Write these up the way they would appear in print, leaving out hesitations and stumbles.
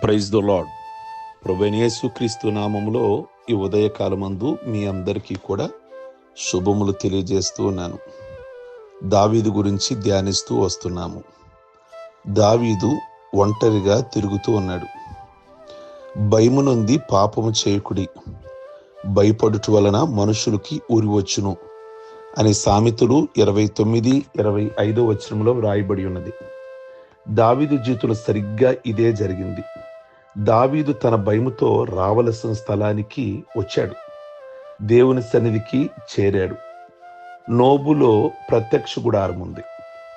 Praise the lord. ప్రభువైన యేసుక్రీస్తు నామములో ఈ ఉదయకాలమందు మీ అందరికీ కూడా శుభములు తెలియజేస్తూ ఉన్నాను. దావీదు గురించి ధ్యానిస్తూ వస్తున్నాము. దావీదు ఒంటరిగా తిరుగుతూ ఉన్నాడు. భయము నొంది పాపము చేయకుడి, భయపడుట వలన మనుషులకి ఊరి వచ్చును అని సామెతలు 29-25 వచనంలో వ్రాయబడి ఉన్నది. దావీదు జీవితంలో సరిగ్గా ఇదే జరిగింది. దావీదు తన భయముతో రావలసిన స్థలానికి వచ్చాడు. దేవుని సన్నిధికి చేరాడు. నోబులో ప్రత్యక్ష గుడారం ఉంది.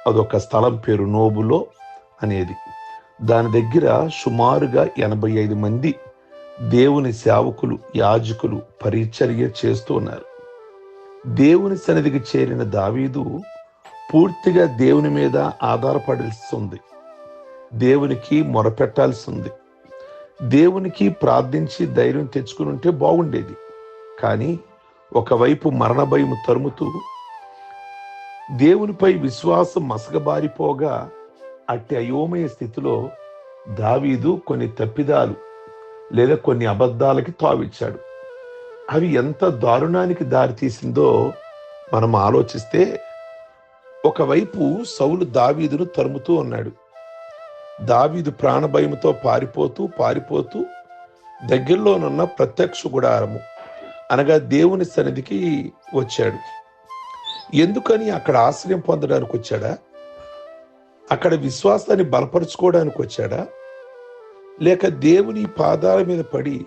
అదొక స్థలం పేరు నోబులో అనేది. దాని దగ్గర సుమారుగా 85 మంది దేవుని సేవకులు, యాజకులు పరిచర్య చేస్తూ ఉన్నారు. దేవుని సన్నిధికి చేరిన దావీదు పూర్తిగా దేవుని మీద ఆధారపడాల్సి ఉంది. దేవునికి మొరపెట్టాల్సి ఉంది. దేవునికి ప్రార్థించి ధైర్యం తెచ్చుకుని ఉంటే బాగుండేది. కానీ ఒకవైపు మరణ భయం తరుముతూ దేవునిపై విశ్వాసం మసకబారిపోగా అట్టి అయోమయ స్థితిలో దావీదు కొన్ని తప్పిదాలు లేదా కొన్ని అబద్ధాలకి తావిచ్చాడు. అవి ఎంత దారుణానికి దారితీసిందో మనం ఆలోచిస్తే, ఒకవైపు సౌలు దావీదును తరుముతూ ఉన్నాడు. దావీదు ప్రాణభయముతో పారిపోతూ దగ్గరలోనున్న ప్రత్యక్ష గుడారము అనగా దేవుని సన్నిధికి వచ్చాడు. ఎందుకని అక్కడ ఆశ్రయం పొందడానికి వచ్చాడా? అక్కడ విశ్వాసాన్ని బలపరుచుకోవడానికి వచ్చాడా? లేక దేవుని పాదాల మీద పడి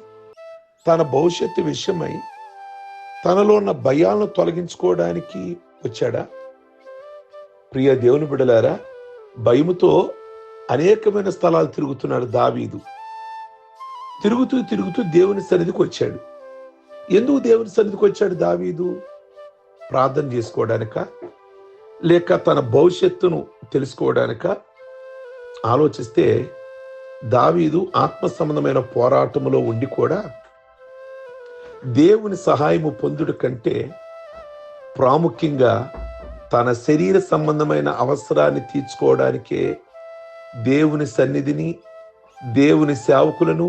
తన భవిష్యత్తు విషయమై తనలో ఉన్న భయాలను తొలగించుకోవడానికి వచ్చాడా? ప్రియ దేవుని బిడ్డలారా, భయముతో అనేకమైన స్థలాలు తిరుగుతున్నాడు దావీదు. తిరుగుతూ దేవుని సన్నిధికి వచ్చాడు. ఎందుకు దేవుని సన్నిధికి వచ్చాడు దావీదు? ప్రార్థన చేసుకోవడానిక, లేక తన భవిష్యత్తును తెలుసుకోవడానిక? ఆలోచిస్తే దావీదు ఆత్మ సంబంధమైన పోరాటములో ఉండి కూడా దేవుని సహాయము పొందుడు కంటే ప్రాముఖ్యంగా తన శరీర సంబంధమైన అవసరాన్ని తీర్చుకోవడానికే దేవుని సన్నిధిని, దేవుని సేవకులను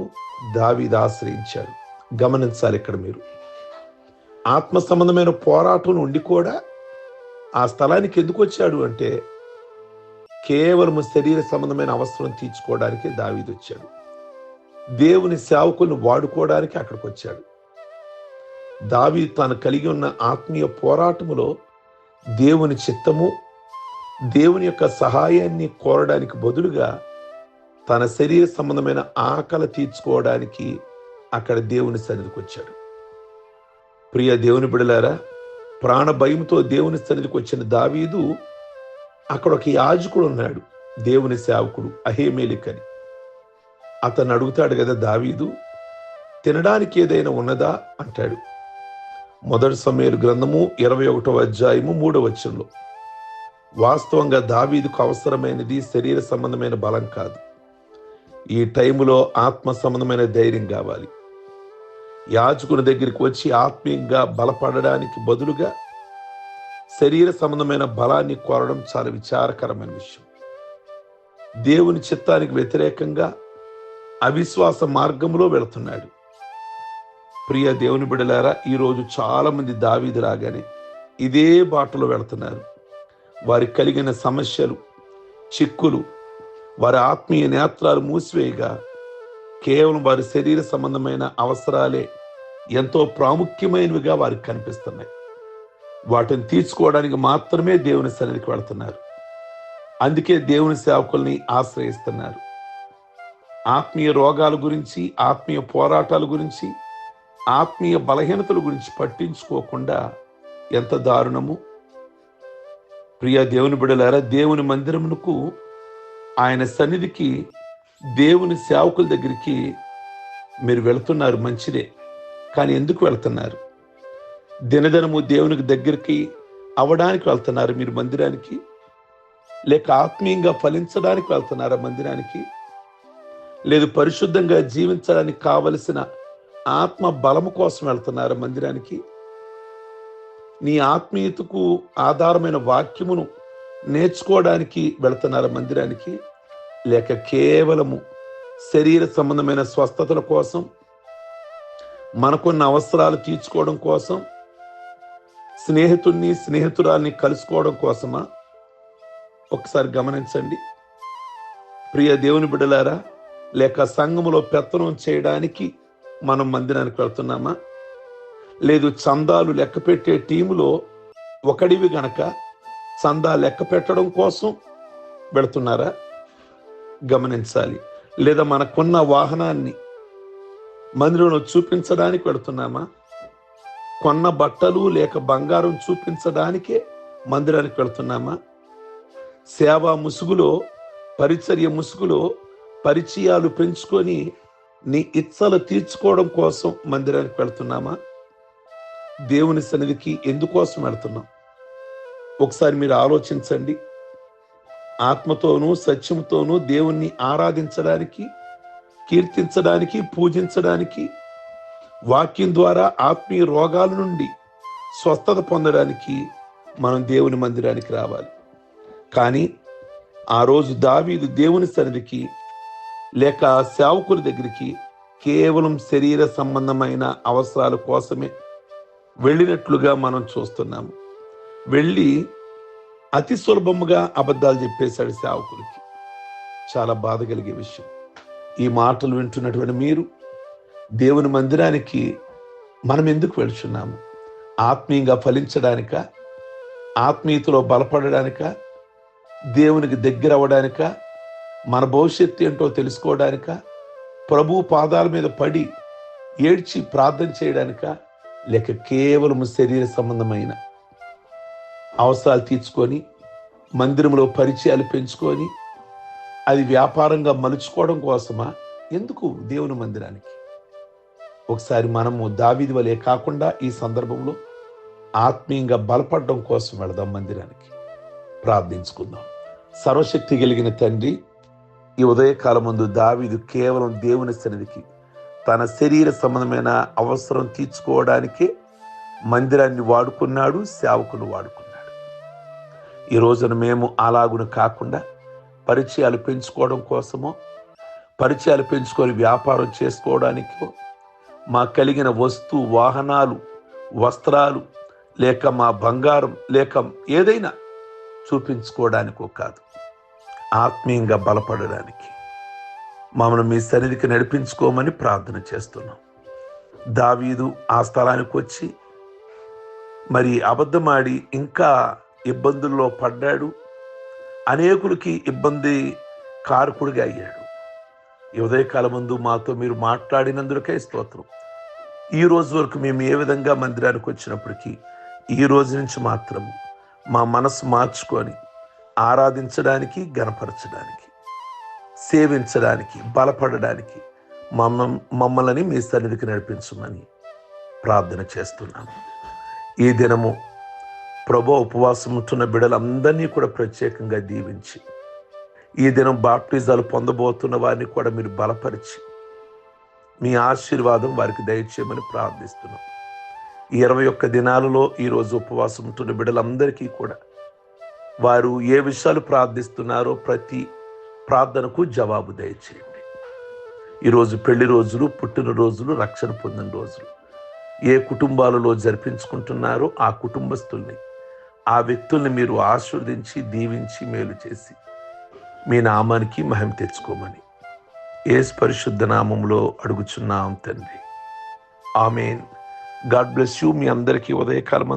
దావీదు ఆశ్రయించాడు. గమనించాలి ఇక్కడ మీరు. ఆత్మ సంబంధమైన పోరాటం ఉండి కూడా ఆ స్థలానికి ఎందుకు వచ్చాడు అంటే, కేవలం శరీర సంబంధమైన అవసరం తీర్చుకోవడానికి దావీదు వచ్చాడు. దేవుని సేవకులను వాడుకోవడానికి అక్కడికి వచ్చాడు. దావీదు తాను కలిగి ఉన్న ఆత్మీయ పోరాటములో దేవుని చిత్తము, దేవుని యొక్క సహాయాన్ని కోరడానికి బదులుగా తన శరీర సంబంధమైన ఆకలి తీర్చుకోవడానికి అక్కడ దేవుని సన్నిధికి వచ్చాడు. ప్రియ దేవుని బిడ్డలారా, ప్రాణ భయంతో దేవుని సన్నిధికి వచ్చిన దావీదు అక్కడ ఒక యాజకుడు ఉన్నాడు, దేవుని సేవకుడు అహీమెలెకు అని. అతను అడుగుతాడు కదా దావీదు, తినడానికి ఏదైనా ఉన్నదా అంటాడు. మొదటి సమూయేలు గ్రంథము 21వ అధ్యాయము 3వ వచనంలో. వాస్తవంగా దావీదుకు అవసరమైనది శరీర సంబంధమైన బలం కాదు. ఈ టైములో ఆత్మ సంబంధమైన ధైర్యం కావాలి. యాజకుని దగ్గరికి వచ్చి ఆత్మీయంగా బలపడడానికి బదులుగా శరీర సంబంధమైన బలాన్ని కోరడం చాలా విచారకరమైన విషయం. దేవుని చిత్తానికి వ్యతిరేకంగా అవిశ్వాస మార్గంలో వెళుతున్నాడు. ప్రియ దేవుని బిడ్డలారా, ఈరోజు చాలా మంది దావీదు లాగానే ఇదే బాటలో వెళుతున్నారు. వారికి కలిగిన సమస్యలు, చిక్కులు, వారి ఆత్మీయ నేత్రాలు మూసివేయగా కేవలం వారి శరీర సంబంధమైన అవసరాలే ఎంతో ప్రాముఖ్యమైనవిగా వారికి కనిపిస్తున్నాయి. వాటిని తీర్చుకోవడానికి మాత్రమే దేవుని సన్నిధికి వెళుతున్నారు. అందుకే దేవుని సేవకుల్ని ఆశ్రయిస్తున్నారు. ఆత్మీయ రోగాల గురించి, ఆత్మీయ పోరాటాల గురించి, ఆత్మీయ బలహీనతల గురించి పట్టించుకోకుండా ఎంత దారుణము. ప్రియ దేవుని బిడ్డలారా, దేవుని మందిరమునకు, ఆయన సన్నిధికి, దేవుని సేవకుల దగ్గరికి మీరు వెళుతున్నారు, మంచిదే. కానీ ఎందుకు వెళ్తున్నారు? దినదినము దేవునికి దగ్గరికి అవ్వడానికి వెళ్తున్నారు మీరు మందిరానికి? లేక ఆత్మీయంగా ఫలించడానికి వెళ్తున్నారా మందిరానికి? లేదు పరిశుద్ధంగా జీవించడానికి కావలసిన ఆత్మ బలము కోసం వెళ్తున్నారా మందిరానికి? నీ ఆత్మీయతకు ఆధారమైన వాక్యమును నేర్చుకోవడానికి వెళ్తున్నారా మందిరానికి? లేక కేవలము శరీర సంబంధమైన స్వస్థతల కోసం, మనకున్న అవసరాలు తీర్చుకోవడం కోసం, స్నేహితుడిని స్నేహితురాల్ని కలుసుకోవడం కోసమా? ఒకసారి గమనించండి ప్రియ దేవుని బిడ్డలారా. లేక సంఘములో పెత్తనం చేయడానికి మనం మందిరానికి వెళ్తున్నామా? లేదు చందాలు లెక్క పెట్టే టీములో ఒకడివి గనక చందా లెక్క పెట్టడం కోసం వెళుతున్నారా? గమనించాలి. లేదా మనకున్న వాహనాన్ని మందిరంలో చూపించడానికి వెళుతున్నామా? కొన్న బట్టలు లేక బంగారం చూపించడానికే మందిరానికి వెళుతున్నామా? సేవా ముసుగులో, పరిచర్య ముసుగులో పరిచయాలు పెంచుకొని నీ ఇచ్చలు తీర్చుకోవడం కోసం మందిరానికి వెళుతున్నామా? దేవుని సన్నిధికి ఎందుకోసం వెళుతున్నాం? ఒకసారి మీరు ఆలోచించండి. ఆత్మతోనూ సత్యంతోనూ దేవుణ్ణి ఆరాధించడానికి, కీర్తించడానికి, పూజించడానికి, వాక్యం ద్వారా ఆత్మీయ రోగాల నుండి స్వస్థత పొందడానికి మనం దేవుని మందిరానికి రావాలి. కానీ ఆ రోజు దావీదు దేవుని సన్నిధికి లేక సేవకుల దగ్గరికి కేవలం శరీర సంబంధమైన అవసరాల కోసమే వెళ్ళినట్లుగా మనం చూస్తున్నాము. వెళ్ళి అతి సులభముగా అబద్ధాలు చెప్పేశాడు సేవకులకి. చాలా బాధ కలిగే విషయం. ఈ మాటలు వింటున్నటువంటి మీరు దేవుని మందిరానికి మనం ఎందుకు వెళ్తున్నాము? ఆత్మీయంగా ఫలించడానిక, ఆత్మీయతలో బలపడడానిక, దేవునికి దగ్గర అవ్వడానిక, మన భవిష్యత్తు ఏంటో తెలుసుకోవడానిక, ప్రభు పాదాల మీద పడి ఏడ్చి ప్రార్థన చేయడానిక, లేక కేవలం శరీర సంబంధమైన అవసరాలు తీర్చుకొని మందిరంలో పరిచయాలు పెంచుకొని అది వ్యాపారంగా మలుచుకోవడం కోసమా? ఎందుకు దేవుని మందిరానికి? ఒకసారి మనము దావీదు వలె కాకుండా ఈ సందర్భంలో ఆత్మీయంగా బలపడడం కోసం వెళదాం మందిరానికి. ప్రార్థించుకుందాం. సర్వశక్తి కలిగిన తండ్రి, ఈ ఉదయకాలం ముందు దావీదు కేవలం దేవుని సన్నిధికి తన శరీర సంబంధమైన అవసరం తీర్చుకోవడానికే మందిరాన్ని వాడుకున్నాడు, సేవకులు వాడుకున్నాడు. ఈ రోజున మేము అలాగున కాకుండా పరిచయాలు పెంచుకోవడం కోసమో, పరిచయాలు పెంచుకొని వ్యాపారం చేసుకోవడానికో, మా కలిగిన వాహనాలు, వస్త్రాలు, లేక మా బంగారం, లేక ఏదైనా చూపించుకోవడానికో కాదు, ఆత్మీయంగా బలపడడానికి మమ్మల్ని మీ సన్నిధికి నడిపించుకోమని ప్రార్థన చేస్తున్నాం. దావీదు ఆ స్థలానికి వచ్చి మరి అబద్ధమాడి ఇంకా ఇబ్బందుల్లో పడ్డాడు. అనేకులకి ఇబ్బంది కారకుడిగా అయ్యాడు. ఈ ఉదయకాలం ముందు మాతో మీరు మాట్లాడినందుకే స్తోత్రం. ఈ రోజు వరకు మేము ఏ విధంగా మందిరానికి వచ్చినప్పటికీ ఈ రోజు నుంచి మాత్రం మా మనసు మార్చుకొని ఆరాధించడానికి, గణపరచడానికి, సేవించడానికి, బలపడడానికి మమ్మల్ని మీ సన్నిధికి నడిపించమని ప్రార్థన చేస్తున్నాను. ఈ దినము ప్రభు ఉపవాసం ఉంటున్న బిడ్డలందరినీ కూడా ప్రత్యేకంగా దీవించి, ఈ దినం బాప్టిజాలు పొందబోతున్న వారిని కూడా మీరు బలపరిచి మీ ఆశీర్వాదం వారికి దయచేయమని ప్రార్థిస్తున్నాం. ఈ 21 దినాలలో ఈరోజు ఉపవాసం ఉంటున్న బిడ్డలందరికీ కూడా వారు ఏ విషయాలు ప్రార్థిస్తున్నారో ప్రతి ప్రార్థనకు జవాబు దయచేయండి. ఈరోజు పెళ్లి రోజులు, పుట్టినరోజులు, రక్షణ పొందిన రోజులు ఏ కుటుంబాలలో జరిపించుకుంటున్నారో ఆ కుటుంబస్తుల్ని, ఆ వ్యక్తుల్ని మీరు ఆశీర్వదించి, దీవించి, మేలు చేసి మీ నామానికి మహిమ తెచ్చుకోమని యేసు పరిశుద్ధ నామములో అడుగుచున్నాం తండ్రి. ఆమేన్. God bless you. మీ అందరికీ ఉదయకాలం